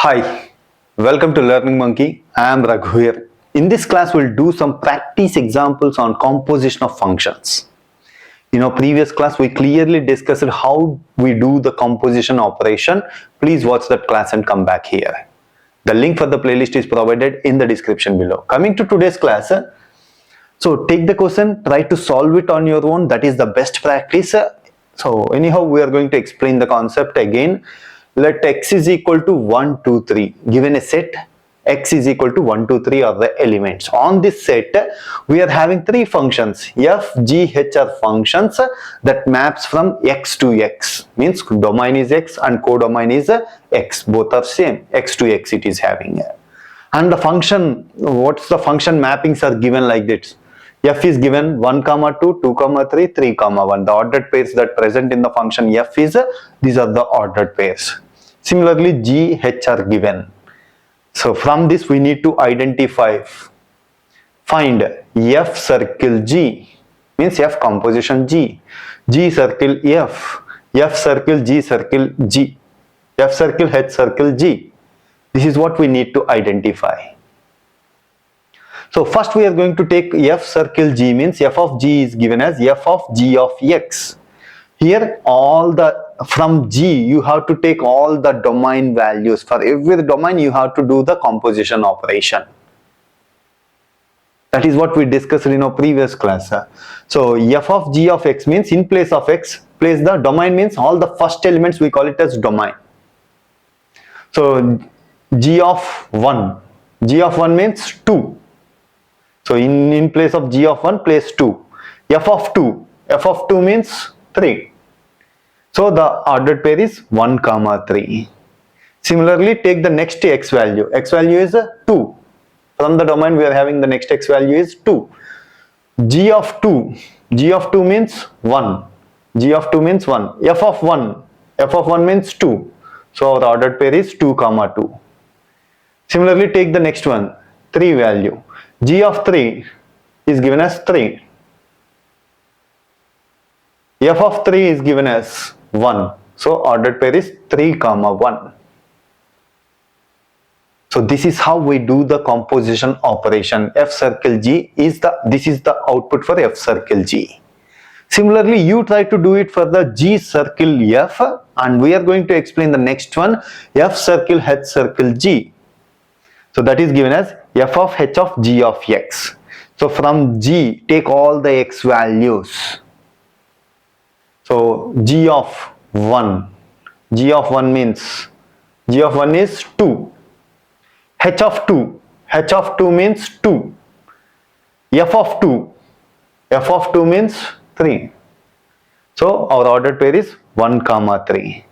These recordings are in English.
Hi, welcome to Learning Monkey. I am Raghu here. In this class, we'll do some practice examples on composition of functions. In our previous class, we clearly discussed how we do the composition operation. Please watch that class and come back here. The link for the playlist is provided in the description below. Coming to today's class, so take the question, try to solve it on your own. That is the best practice. So anyhow, we are going to explain the concept again. Let x is equal to 1, 2, 3. Given a set, x is equal to 1, 2, 3 are the elements. On this set, we are having three functions. F, G, H are functions that maps from x to x. Means domain is x and codomain is x. Both are same. X to x it is having. And the function, what's the function mappings are given like this. F is given 1, 2, 2, 3, 3, 1. The ordered pairs that present in the function f is, these are the ordered pairs. Similarly, G, H are given. So from this we need to identify, find F circle G, means F composition G, G circle F, F circle G circle G, F circle H circle G. This is what we need to identify. So first we are going to take F circle G, means F of G is given as F of G of X. Here from G you have to take all the domain values. For every domain you have to do the composition operation. That is what we discussed in our previous class. So F of G of X means in place of X, place the domain means all the first elements we call it as domain. So G of 1, G of 1 means 2. So in place of G of 1 place 2. F of 2 means 3. So the ordered pair is 1, 3. Similarly, take the next x value. X value is 2. From the domain we are having the next x value is 2. G of 2 means 1. G of 2 means 1. F of 1 means 2. So our ordered pair is 2, 2. Similarly, take the next one, 3 value. G of 3 is given as 3. F of 3 is given as 1. So ordered pair is 3, 1. So this is how we do the composition operation. F circle G is this is the output for F circle G. Similarly, you try to do it for the G circle F, and we are going to explain the next one, F circle H circle G. So that is given as F of H of G of X. So from G, take all the X values. So G of 1 means, G of 1 is 2. H of 2 means 2. F of 2 means 3. So our ordered pair is 1, 3.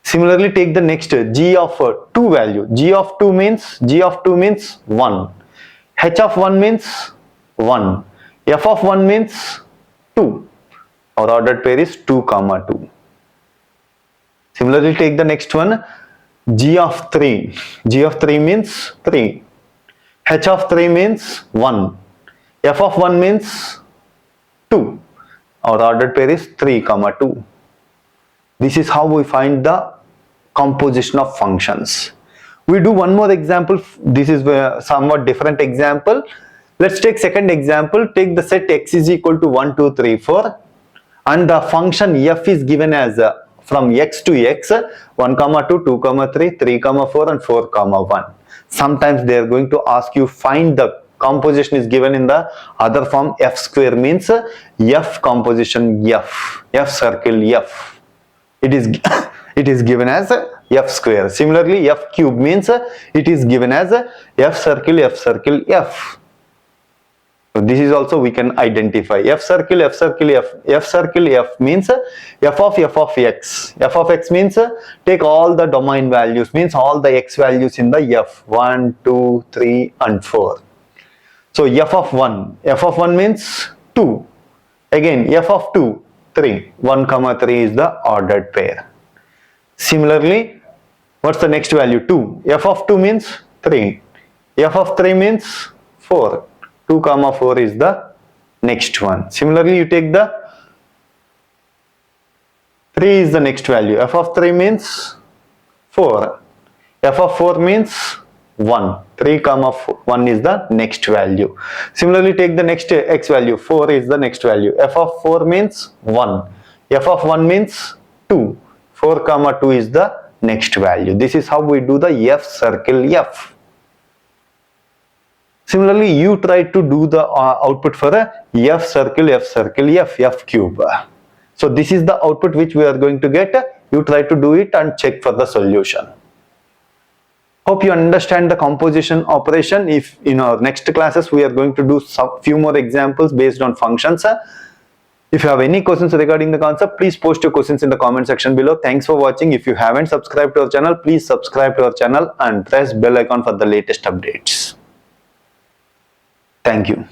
Similarly, take the next G of 2 value. G of 2 means 1. H of 1 means 1. F of 1 means 2. Our ordered pair is 2, 2. Similarly, take the next one, G of 3. G of 3 means 3. H of 3 means 1. F of 1 means 2. Our ordered pair is 3, 2. This is how we find the composition of functions. We do one more example. This is a somewhat different example. Let's take second example. Take the set x is equal to 1, 2, 3, 4. And the function f is given as from x to x 1, 2, 2, 3, 3, 4 and 4, 1. Sometimes they are going to ask you find the composition is given in the other form. F square means f composition f circle f. It is given as f square. Similarly, f cube means it is given as f circle f. So this is also we can identify f circle f means f of x. F of x means take all the domain values, means all the x values in the f 1, 2, 3 and 4. So f of 1 means 2. Again f of 2, 3. 1, 3 is the ordered pair. Similarly, what's the next value? 2. F of 2 means 3. F of 3 means 4. 2, 4 is the next one. Similarly, you take the 3 is the next value. F of 3 means 4. f of 4 means 1. 3 comma 1 is the next value. Similarly, take the next x value. 4 is the next value. F of 4 means 1. F of 1 means 2. 4 comma 2 is the next value. This is how we do the f circle f. Similarly, you try to do the output for a f circle f cube. So this is the output which we are going to get. You try to do it and check for the solution. Hope you understand the composition operation. If in our next classes we are going to do few more examples based on functions. If you have any questions regarding the concept, please post your questions in the comment section below. Thanks for watching. If you haven't subscribed to our channel, please subscribe to our channel and press bell icon for the latest updates. Thank you.